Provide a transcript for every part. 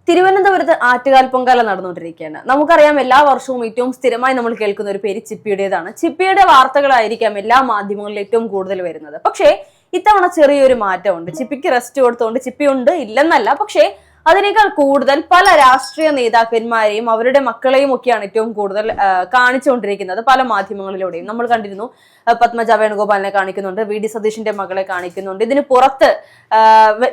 തിരുവനന്തപുരത്ത് ആറ്റുകാൽ പൊങ്കാല നടന്നുകൊണ്ടിരിക്കുകയാണ്. നമുക്കറിയാം, എല്ലാ വർഷവും ഏറ്റവും സ്ഥിരമായി നമ്മൾ കേൾക്കുന്ന ഒരു പേര് ചിപ്പിയുടേതാണ്. ചിപ്പിയുടെ വാർത്തകളായിരിക്കാം എല്ലാ മാധ്യമങ്ങളിലും ഏറ്റവും കൂടുതൽ വരുന്നത്. പക്ഷേ ഇത്തവണ ചെറിയൊരു മാറ്റമുണ്ട്. ചിപ്പിക്ക് റെസ്റ്റ് കൊടുത്തുകൊണ്ട് ചിപ്പി ഉണ്ട് ഇല്ലെന്നല്ല, പക്ഷേ അതിനേക്കാൾ കൂടുതൽ പല രാഷ്ട്രീയ നേതാക്കന്മാരെയും അവരുടെ മക്കളെയും ഒക്കെയാണ് ഏറ്റവും കൂടുതൽ കാണിച്ചുകൊണ്ടിരിക്കുന്നത് പല മാധ്യമങ്ങളിലൂടെയും. നമ്മൾ കണ്ടിരുന്നു, പത്മജ വേണുഗോപാലിനെ കാണിക്കുന്നുണ്ട്, വി.ഡി. സതീഷിന്റെ മകളെ കാണിക്കുന്നുണ്ട്. ഇതിന് പുറത്ത്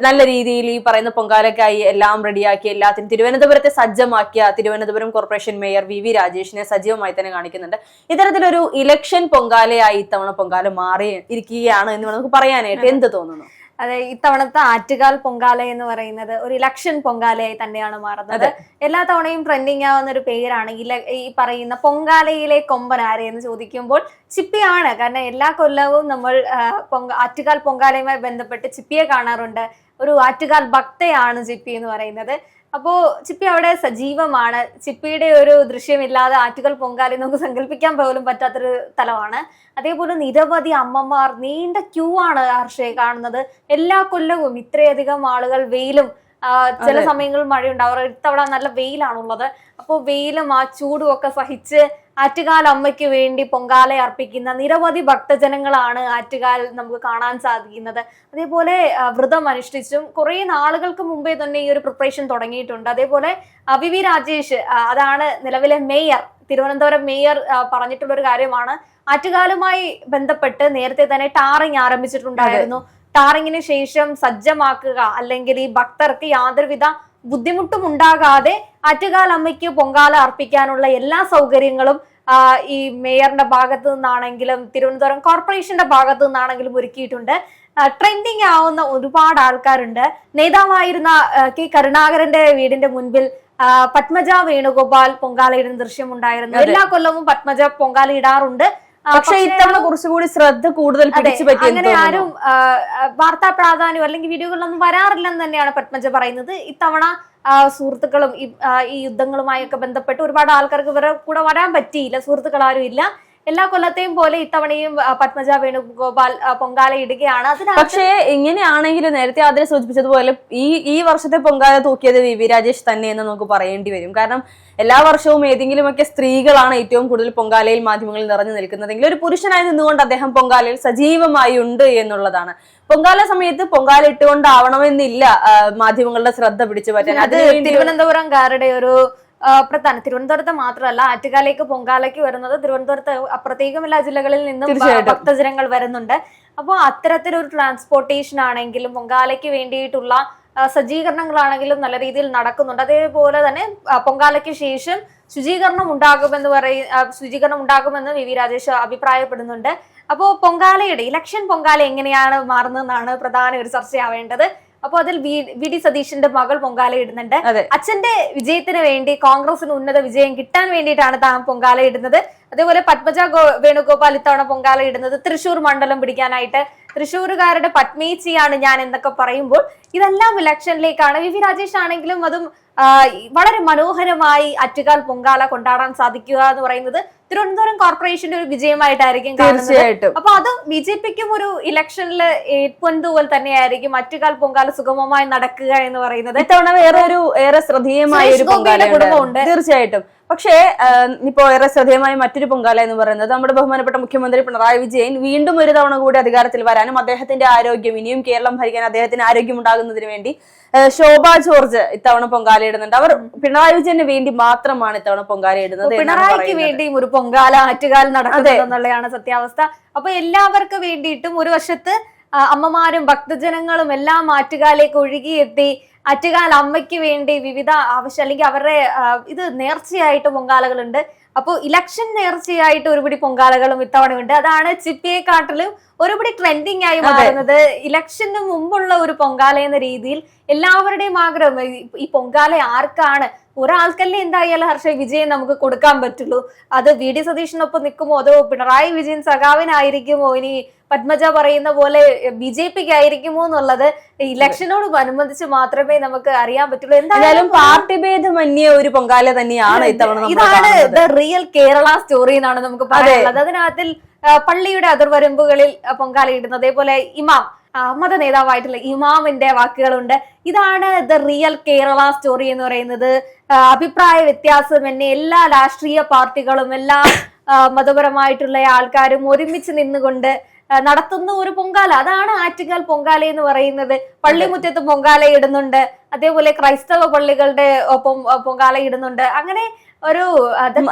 നല്ല രീതിയിൽ ഈ പറയുന്ന പൊങ്കാലയ്ക്കായി എല്ലാം റെഡിയാക്കി എല്ലാത്തിനും തിരുവനന്തപുരത്തെ സജ്ജമാക്കിയ തിരുവനന്തപുരം കോർപ്പറേഷൻ മേയർ വി രാജേഷിനെ സജീവമായി തന്നെ കാണിക്കുന്നുണ്ട്. ഇത്തരത്തിലൊരു ഇലക്ഷൻ പൊങ്കാലയായി ഇത്തവണ പൊങ്കാല മാറി ഇരിക്കുകയാണ് എന്ന് നമുക്ക് പറയാനായിട്ട് എന്ത് തോന്നുന്നു? അതെ, ഇത്തവണത്തെ ആറ്റുകാൽ പൊങ്കാല എന്ന് പറയുന്നത് ഒരു ഇലക്ഷൻ പൊങ്കാലയായി തന്നെയാണ് മാറുന്നത്. എല്ലാ തവണയും ട്രെൻഡിങ് ആവുന്ന ഒരു പേരാണ് ഈ പറയുന്ന പൊങ്കാലയിലെ കൊമ്പൻ ആരെ എന്ന് ചോദിക്കുമ്പോൾ ചിപ്പിയാണ്. കാരണം എല്ലാ കൊല്ലവും നമ്മൾ ആറ്റുകാൽ പൊങ്കാലയുമായി ബന്ധപ്പെട്ട് ചിപ്പിയെ കാണാറുണ്ട്. ഒരു ആറ്റുകാൽ ഭക്തയാണ് ചിപ്പി എന്ന് പറയുന്നത്. അപ്പോ ചിപ്പി അവിടെ സജീവമാണ്. ചിപ്പിയുടെ ഒരു ദൃശ്യമില്ലാതെ ആറ്റുകാൽ പൊങ്കാല നമുക്ക് സങ്കല്പിക്കാൻ പോലും പറ്റാത്തൊരു സ്ഥലമാണ്. അതേപോലെ നിരവധി അമ്മമാർ, നീണ്ട ക്യൂ ആണ് ഹർഷയെ കാണുന്നത്. എല്ലാ കൊല്ലവും ഇത്രയധികം ആളുകൾ, വെയിലും ചില സമയങ്ങളിൽ മഴയുണ്ടാവും. ഇത്തവണ നല്ല വെയിലാണുള്ളത്. അപ്പോൾ വെയിലും ആ ചൂടും ഒക്കെ സഹിച്ച് ആറ്റുകാൽ അമ്മയ്ക്ക് വേണ്ടി പൊങ്കാല അർപ്പിക്കുന്ന നിരവധി ഭക്തജനങ്ങളാണ് ആറ്റുകാൽ നമുക്ക് കാണാൻ സാധിക്കുന്നത്. അതേപോലെ വ്രതം അനുഷ്ഠിച്ചും കുറെ നാളുകൾക്ക് മുമ്പേ തന്നെ ഈ ഒരു പ്രിപ്പറേഷൻ തുടങ്ങിയിട്ടുണ്ട്. അതേപോലെ വി രാജേഷ്, അതാണ് നിലവിലെ മേയർ, തിരുവനന്തപുരം മേയർ പറഞ്ഞിട്ടുള്ള ഒരു കാര്യമാണ്. ആറ്റുകാലുമായി ബന്ധപ്പെട്ട് നേരത്തെ തന്നെ ടാറിങ് ആരംഭിച്ചിട്ടുണ്ടായിരുന്നു. ടാറിങ്ങിന് ശേഷം സജ്ജമാക്കുക, അല്ലെങ്കിൽ ഈ ഭക്തർക്ക് യാതൊരുവിധ ബുദ്ധിമുട്ടും ഉണ്ടാകാതെ ആറ്റുകാൽ അമ്മയ്ക്ക് പൊങ്കാല അർപ്പിക്കാനുള്ള എല്ലാ സൗകര്യങ്ങളും ഈ മേയറിന്റെ ഭാഗത്തു നിന്നാണെങ്കിലും തിരുവനന്തപുരം കോർപ്പറേഷന്റെ ഭാഗത്തു നിന്നാണെങ്കിലും ഒരുക്കിയിട്ടുണ്ട്. ട്രെൻഡിങ് ആവുന്ന ഒരുപാട് ആൾക്കാരുണ്ട്. നേതാവായിരുന്ന കെ കരുണാകരന്റെ വീടിന്റെ മുൻപിൽ പത്മജ വേണുഗോപാൽ പൊങ്കാലയിടുന്ന ദൃശ്യം ഉണ്ടായിരുന്നു. എല്ലാ കൊല്ലവും പത്മജ പൊങ്കാല ഇടാറുണ്ട്. പക്ഷെ ഇത്തവണ കുറച്ചുകൂടി ശ്രദ്ധ കൂടുതൽ പിടിച്ചു പറ്റി. അങ്ങനെ ആരും വാർത്താ പ്രാധാന്യം അല്ലെങ്കിൽ വീഡിയോകളിലൊന്നും വരാറില്ലെന്ന് തന്നെയാണ് പത്മജ പറയുന്നത്. ഇത്തവണ സുഹൃത്തുക്കളും ഈ യുദ്ധങ്ങളുമായൊക്കെ ബന്ധപ്പെട്ട് ഒരുപാട് ആൾക്കാർക്ക് ഇവരെ കൂടെ വരാൻ പറ്റിയില്ല. സുഹൃത്തുക്കൾ ആരും ഇല്ല. എല്ലാ കൊല്ലത്തെയും പോലെ ഇത്തവണയും പത്മജ വേണുഗോപാൽ പൊങ്കാല ഇടുകയാണ്. പക്ഷേ ഇങ്ങനെയാണെങ്കിലും നേരത്തെ അതിനെ സൂചിപ്പിച്ചതുപോലെ ഈ വർഷത്തെ പൊങ്കാല തൂക്കിയത് വി രാജേഷ് തന്നെ എന്ന് നമുക്ക് പറയേണ്ടി വരും. കാരണം എല്ലാ വർഷവും ഏതെങ്കിലുമൊക്കെ സ്ത്രീകളാണ് ഏറ്റവും കൂടുതൽ പൊങ്കാലയിൽ മാധ്യമങ്ങളിൽ നിറഞ്ഞു നിൽക്കുന്നതെങ്കിൽ ഒരു പുരുഷനായി നിന്നുകൊണ്ട് അദ്ദേഹം പൊങ്കാലയിൽ സജീവമായി ഉണ്ട് എന്നുള്ളതാണ്. പൊങ്കാല സമയത്ത് പൊങ്കാല ഇട്ടുകൊണ്ടാവണമെന്നില്ല മാധ്യമങ്ങളുടെ ശ്രദ്ധ പിടിച്ചു പറ്റാൻ. അത് തിരുവനന്തപുരംകാരുടെ ഒരു പ്രധാന, തിരുവനന്തപുരത്ത് മാത്രമല്ല, ആറ്റുകാലേക്ക് പൊങ്കാലയ്ക്ക് വരുന്നത് തിരുവനന്തപുരത്ത് അപ്പുറത്തേക്കും എല്ലാ ജില്ലകളിൽ നിന്നും ഭക്തജനങ്ങൾ വരുന്നുണ്ട്. അപ്പോൾ അത്തരത്തിലൊരു ട്രാൻസ്പോർട്ടേഷൻ ആണെങ്കിലും പൊങ്കാലയ്ക്ക് വേണ്ടിയിട്ടുള്ള സജ്ജീകരണങ്ങളാണെങ്കിലും നല്ല രീതിയിൽ നടക്കുന്നുണ്ട്. അതേപോലെ തന്നെ പൊങ്കാലയ്ക്ക് ശേഷം ശുചീകരണം ഉണ്ടാകുമെന്ന് വി രാജേഷ് അഭിപ്രായപ്പെടുന്നുണ്ട്. അപ്പോൾ പൊങ്കാലയുടെ ഇലക്ഷൻ പൊങ്കാല എങ്ങനെയാണ് മാറുന്നതെന്നാണ് പ്രധാന ഒരു ചർച്ചയാവേണ്ടത്. അപ്പൊ അതിൽ വി.ഡി. സതീഷിന്റെ മകൾ പൊങ്കാല ഇടുന്നുണ്ട്. അച്ഛന്റെ വിജയത്തിന് വേണ്ടി, കോൺഗ്രസിന് ഉന്നത വിജയം കിട്ടാൻ വേണ്ടിയിട്ടാണ് താൻ പൊങ്കാല ഇടുന്നത്. അതേപോലെ പത്മജ വേണുഗോപാൽ ഇത്തവണ പൊങ്കാല ഇടുന്നത് തൃശൂർ മണ്ഡലം പിടിക്കാനായിട്ട്. തൃശ്ശൂരുകാരുടെ പത്മേച്ചിയാണ് ഞാൻ എന്നൊക്കെ പറയുമ്പോൾ ഇതെല്ലാം ഇലക്ഷനിലേക്കാണ്. വി രാജേഷ് ആണെങ്കിലും അതും വളരെ മനോഹരമായി ആറ്റുകാൽ പൊങ്കാല കൊണ്ടാടാൻ സാധിക്കുക എന്ന് പറയുന്നത് തിരുവനന്തപുരം കോർപ്പറേഷന്റെ ഒരു വിജയമായിട്ടായിരിക്കും കാണുന്നത്. അപ്പൊ അത് ബി.ജെ.പിക്കും ഒരു ഇലക്ഷനിൽ പൊന്തുപോലെ തന്നെയായിരിക്കും ആറ്റുകാൽ പൊങ്കാല സുഗമമായി നടക്കുക എന്ന് പറയുന്നത്. ഇത്തവണ ഏറെ ശ്രദ്ധേയമായ ഒരു കുടുംബമുണ്ട് തീർച്ചയായിട്ടും. പക്ഷേ ഇപ്പോ ഏറെ ശ്രദ്ധേയമായ മറ്റൊരു പൊങ്കാല എന്ന് പറയുന്നത് നമ്മുടെ ബഹുമാനപ്പെട്ട മുഖ്യമന്ത്രി പിണറായി വിജയൻ വീണ്ടും ഒരു തവണ കൂടി അധികാരത്തിൽ വരാനും അദ്ദേഹത്തിന്റെ ആരോഗ്യം, ഇനിയും കേരളം ഭരിക്കാൻ അദ്ദേഹത്തിന് ആരോഗ്യം ഉണ്ടാകുന്നതിന് വേണ്ടി ശോഭ ജോർജ് ഇത്തവണ പൊങ്കാല ഇടുന്നുണ്ട്. അവർ പിണറായി വിജയന് വേണ്ടി മാത്രമാണ് ഇത്തവണ പൊങ്കാല ഇടുന്നത്. പിണറായിക്ക് വേണ്ടിയും ഒരു പൊങ്കാല ആറ്റുകാൽ നടക്കുന്നത് എന്നുള്ളതാണ് സത്യാവസ്ഥ. അപ്പൊ എല്ലാവർക്കും വേണ്ടിയിട്ടും ഒരു വശത്ത് അമ്മമാരും ഭക്തജനങ്ങളും എല്ലാം ആറ്റുകാലേക്ക് ഒഴുകിയെത്തി ആറ്റുകാൽ അമ്മയ്ക്ക് വേണ്ടി വിവിധ ആവശ്യം, അല്ലെങ്കിൽ അവരുടെ ഇത് നേർച്ചയായിട്ട് പൊങ്കാലകളുണ്ട്. അപ്പോൾ ഇലക്ഷൻ നേർച്ചയായിട്ട് ഒരുപിടി പൊങ്കാലകളും ഇത്തവണയുണ്ട്. അതാണ് ചിപ്പിയെക്കാട്ടിലും ഒരുപിടി ട്രെൻഡിങ് ആയി മാറുന്നത്. ഇലക്ഷന് മുമ്പുള്ള ഒരു പൊങ്കാല എന്ന രീതിയിൽ എല്ലാവരുടെയും ആഗ്രഹം ഈ പൊങ്കാല ആർക്കാണ്, ഒരാൾക്കല്ലേ എന്തായാലും ഹർഷ വിജയം നമുക്ക് കൊടുക്കാൻ പറ്റുള്ളൂ. അത് വി.ഡി. സതീഷിനൊപ്പം നിൽക്കുമോ അതോ പിണറായി വിജയൻ സഖാവിനായിരിക്കുമോ, ഇനി പത്മജ പറയുന്ന പോലെ ബി.ജെ.പിക്ക് ആയിരിക്കുമോ എന്നുള്ളത് ഇലക്ഷനോട് അനുബന്ധിച്ച് മാത്രമേ നമുക്ക് അറിയാൻ പറ്റുള്ളൂ. എന്തായാലും പാർട്ടി ഭേദമന്യേ ഒരു പൊങ്കാല തന്നെയാണ് ഇത്തവണ. ഇതാണ് ദ റിയൽ കേരള സ്റ്റോറി എന്നാണ് നമുക്ക് പറയാനുള്ളത്. അതിനകത്തിൽ പള്ളിയുടെ അതിർവരമ്പുകളിൽ പൊങ്കാല ഇടുന്നത്, അതേപോലെ ഇമാം മത നേതാവായിട്ടുള്ള ഇമാമിന്റെ വാക്കുകളുണ്ട്. ഇതാണ് ദ റിയൽ കേരള സ്റ്റോറി എന്ന് പറയുന്നത്. അഭിപ്രായ വ്യത്യാസം എന്നെ എല്ലാ രാഷ്ട്രീയ പാർട്ടികളും എല്ലാ മതപരമായിട്ടുള്ള ആൾക്കാരും ഒരുമിച്ച് നിന്നുകൊണ്ട് നടത്തുന്ന ഒരു പൊങ്കാല, അതാണ് ആറ്റുകാൽ പൊങ്കാല എന്ന് പറയുന്നത്. പള്ളിമുറ്റത്ത് പൊങ്കാല ഇടുന്നുണ്ട്, അതേപോലെ ക്രൈസ്തവ പള്ളികളുടെ ഒപ്പം പൊങ്കാല ഇടുന്നുണ്ട്. അങ്ങനെ ഒരു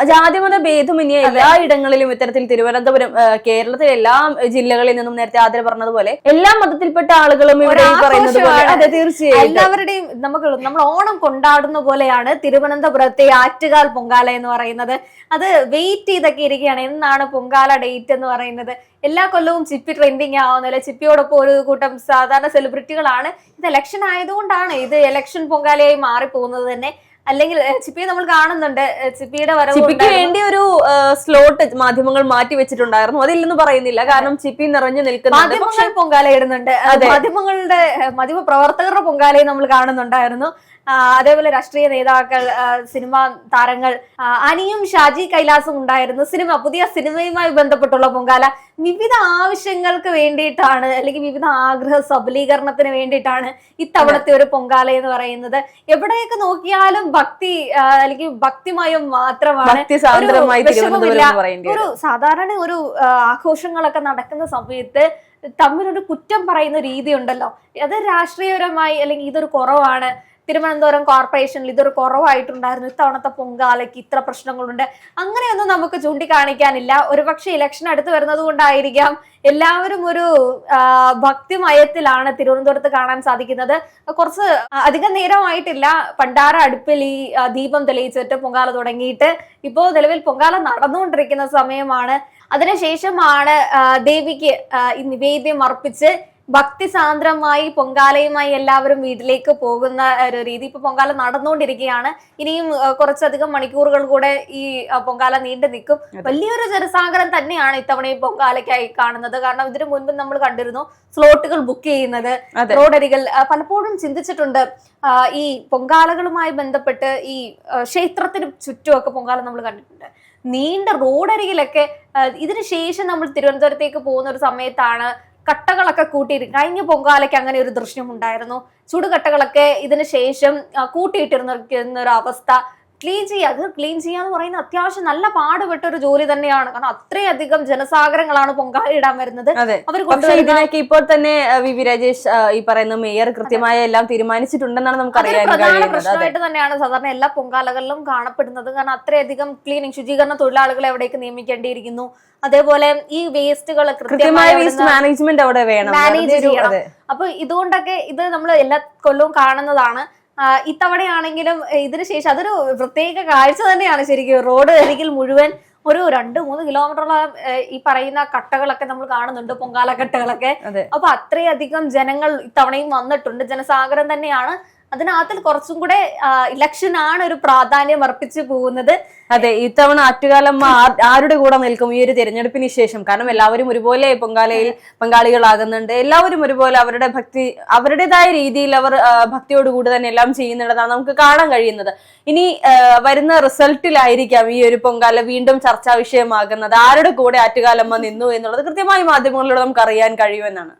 ജാതിമത ഭേദമന്യേ എല്ലാ ഇടങ്ങളിലും ഇത്തരത്തിൽ തിരുവനന്തപുരം, കേരളത്തിലെ എല്ലാ ജില്ലകളിൽ നിന്നും നേരത്തെ ആദ്യം പറഞ്ഞതുപോലെ എല്ലാ മതത്തിൽപ്പെട്ട ആളുകളും ഇവിടെ പറയുന്നത് പോലെ. അതെ, തീർച്ചയായും എല്ലാവരുടെയും നമ്മൾ ഓണം കൊണ്ടാടുന്ന പോലെയാണ് തിരുവനന്തപുരത്തെ ആറ്റുകാൽ പൊങ്കാല എന്ന് പറയുന്നത്. അത് വെയിറ്റ് ചെയ്തൊക്കെ ഇരിക്കുകയാണ്, എന്നാണ് പൊങ്കാല ഡേറ്റ് എന്ന് പറയുന്നത്. എല്ലാ കൊല്ലവും ചിപ്പി ട്രെൻഡിങ് ആവുന്നില്ല. ചിപ്പിയോടൊപ്പം ഒരു കൂട്ടം സാധാരണ സെലിബ്രിറ്റികളാണ്. ഇത് ഇലക്ഷൻ ആയതുകൊണ്ടാണ് ഇത് ഇലക്ഷൻ പൊങ്കാലയായി മാറിപ്പോകുന്നത് തന്നെ. അല്ലെങ്കിൽ ചിപ്പിയെ നമ്മൾ കാണുന്നുണ്ട്, ചിപ്പിയുടെ ചിപ്പിക്ക് വേണ്ടി ഒരു സ്ലോട്ട് മാധ്യമങ്ങൾ മാറ്റി വെച്ചിട്ടുണ്ടായിരുന്നു. അതില്ലെന്ന് പറയുന്നില്ല, കാരണം ചിപ്പി നിറഞ്ഞു നിൽക്കുന്ന മാധ്യമങ്ങൾ പൊങ്കാല ഇടുന്നുണ്ട്. മാധ്യമ പ്രവർത്തകരുടെ പൊങ്കാലയും നമ്മൾ കാണുന്നുണ്ടായിരുന്നു. അതേപോലെ രാഷ്ട്രീയ നേതാക്കൾ, സിനിമാ താരങ്ങൾ, അനിയും ഷാജി കൈലാസും ഉണ്ടായിരുന്നു. പുതിയ സിനിമയുമായി ബന്ധപ്പെട്ടുള്ള പൊങ്കാല വിവിധ ആവശ്യങ്ങൾക്ക് വേണ്ടിയിട്ടാണ്, അല്ലെങ്കിൽ വിവിധ ആഗ്രഹ സബലീകരണത്തിന് വേണ്ടിയിട്ടാണ് ഇത്തവണത്തെ ഒരു പൊങ്കാല എന്ന് പറയുന്നത്. എവിടെയൊക്കെ നോക്കിയാലും ഭക്തി അല്ലെങ്കിൽ ഭക്തിമയം മാത്രമാണ്. ഒരു സാധാരണ ഒരു ആഘോഷങ്ങളൊക്കെ നടക്കുന്ന സമയത്ത് തമ്മിലൊരു കുറ്റം പറയുന്ന രീതി ഉണ്ടല്ലോ, അത് രാഷ്ട്രീയപരമായി അല്ലെങ്കിൽ ഇതൊരു കുറവാണ്, തിരുവനന്തപുരം കോർപ്പറേഷനിൽ ഇതൊരു കുറവായിട്ടുണ്ടായിരുന്നു, ഇത്തവണത്തെ പൊങ്കാലയ്ക്ക് ഇത്ര പ്രശ്നങ്ങളുണ്ട്, അങ്ങനെയൊന്നും നമുക്ക് ചൂണ്ടിക്കാണിക്കാനില്ല. ഒരുപക്ഷെ ഇലക്ഷൻ അടുത്ത് വരുന്നത് കൊണ്ടായിരിക്കാം എല്ലാവരും ഒരു ഭക്തിമയത്തിലാണ് തിരുവനന്തപുരത്ത് കാണാൻ സാധിക്കുന്നത്. കുറച്ച് അധികം നേരമായിട്ടില്ല പണ്ടാര അടുപ്പിൽ ഈ ദീപം തെളിയിച്ചിട്ട് പൊങ്കാല തുടങ്ങിയിട്ട്. ഇപ്പോ നിലവിൽ പൊങ്കാല നടന്നുകൊണ്ടിരിക്കുന്ന സമയമാണ്. അതിനുശേഷമാണ് ദേവിക്ക് ഈ നിവേദ്യം അർപ്പിച്ച് ഭക്തിസാന്ദ്രമായി പൊങ്കാലയുമായി എല്ലാവരും വീട്ടിലേക്ക് പോകുന്ന ഒരു രീതി. ഇപ്പൊ പൊങ്കാല നടന്നുകൊണ്ടിരിക്കുകയാണ്. ഇനിയും കുറച്ചധികം മണിക്കൂറുകൾ കൂടെ ഈ പൊങ്കാല നീണ്ടു നിൽക്കും. വലിയൊരു ജനസാഗരം തന്നെയാണ് ഇത്തവണ ഈ പൊങ്കാലയ്ക്കായി കാണുന്നത്. കാരണം ഇതിനു മുൻപ് നമ്മൾ കണ്ടിരുന്നു സ്ലോട്ടുകൾ ബുക്ക് ചെയ്യുന്നത്, റോഡരികൾ. പലപ്പോഴും ചിന്തിച്ചിട്ടുണ്ട്, ഈ പൊങ്കാലകളുമായി ബന്ധപ്പെട്ട് ഈ ക്ഷേത്രത്തിന് ചുറ്റുമൊക്കെ പൊങ്കാല നമ്മൾ കണ്ടിട്ടുണ്ട്. നീണ്ട റോഡരികിലൊക്കെ ഇതിനു ശേഷം നമ്മൾ തിരുവനന്തപുരത്തേക്ക് പോകുന്ന ഒരു സമയത്താണ് കട്ടകളൊക്കെ കഴിഞ്ഞ പൊങ്കാലയ്ക്ക് അങ്ങനെ ഒരു ദൃശ്യം ഉണ്ടായിരുന്നു. ചുടുകട്ടകളൊക്കെ ഇതിന് ശേഷം കൂട്ടിയിട്ടിരുന്ന ഒരു അവസ്ഥ. ക്ലീൻ ചെയ്യാന്ന് പറയുന്നത് അത്യാവശ്യം നല്ല പാടുപെട്ട ഒരു ജോലി തന്നെയാണ്. കാരണം അത്രയധികം ജനസാഗരങ്ങളാണ് പൊങ്കാല ഇടാൻ വരുന്നത്. ഇതിനൊക്കെ ഇപ്പോൾ തന്നെ വി രാജേഷ് ഈ പറയുന്ന മേയർ കൃത്യമായ എല്ലാം തീരുമാനിച്ചിട്ടുണ്ടെന്നാണ് നമുക്ക് അറിയാൻ പ്രധാന പ്രശ്നമായിട്ട് തന്നെയാണ് സാധാരണ എല്ലാ പൊങ്കാലകളിലും കാണപ്പെടുന്നത്. കാരണം അത്രയധികം ശുചീകരണ തൊഴിലാളികളെ എവിടേക്ക് നിയമിക്കേണ്ടിയിരിക്കുന്നു. അതേപോലെ ഈ വേസ്റ്റുകൾ കൃത്യമായ വേസ്റ്റ് മാനേജ്മെന്റ് അവിടെ വേണം, മാനേജ് ചെയ്യണം. അപ്പൊ ഇതുകൊണ്ടൊക്കെ ഇത് നമ്മൾ എല്ലാ കൊല്ലവും കാണുന്നതാണ്. ഇത്തവണയാണെങ്കിലും ഇതിനു ശേഷം അതൊരു പ്രത്യേക കാഴ്ച തന്നെയാണ് ശരിക്കും. റോഡ് അരികിൽ മുഴുവൻ ഒരു 2-3 കിലോമീറ്ററോളം ഈ പറയുന്ന കട്ടകളൊക്കെ നമ്മൾ കാണുന്നുണ്ട്, പൊങ്കാല കട്ടകളൊക്കെ. അപ്പൊ അത്രയധികം ജനങ്ങൾ ഇത്തവണയും വന്നിട്ടുണ്ട്, ജനസാഗരം തന്നെയാണ്. അതിനകത്തിൽ കുറച്ചും കൂടെ ഇലക്ഷൻ ആണ് ഒരു പ്രാധാന്യം അർപ്പിച്ചു പോകുന്നത്. അതെ, ഇത്തവണ ആറ്റുകാലമ്മ ആരുടെ കൂടെ നിൽക്കും ഈ ഒരു തിരഞ്ഞെടുപ്പിന് ശേഷം? കാരണം എല്ലാവരും ഒരുപോലെ പൊങ്കാലയിൽ പങ്കാളികളാകുന്നുണ്ട്. എല്ലാവരും ഒരുപോലെ അവരുടേതായ രീതിയിൽ അവർ ഭക്തിയോടുകൂടി തന്നെ എല്ലാം ചെയ്യുന്നുണ്ടെന്നാണ് നമുക്ക് കാണാൻ കഴിയുന്നത്. ഇനി വരുന്ന റിസൾട്ടിലായിരിക്കാം ഈ ഒരു പൊങ്കാല വീണ്ടും ചർച്ചാ വിഷയമാകുന്നത്. ആരുടെ കൂടെ ആറ്റുകാലമ്മ നിന്നു എന്നുള്ളത് കൃത്യമായി മാധ്യമങ്ങളിലൂടെ നമുക്ക് അറിയാൻ കഴിയുമെന്നാണ്.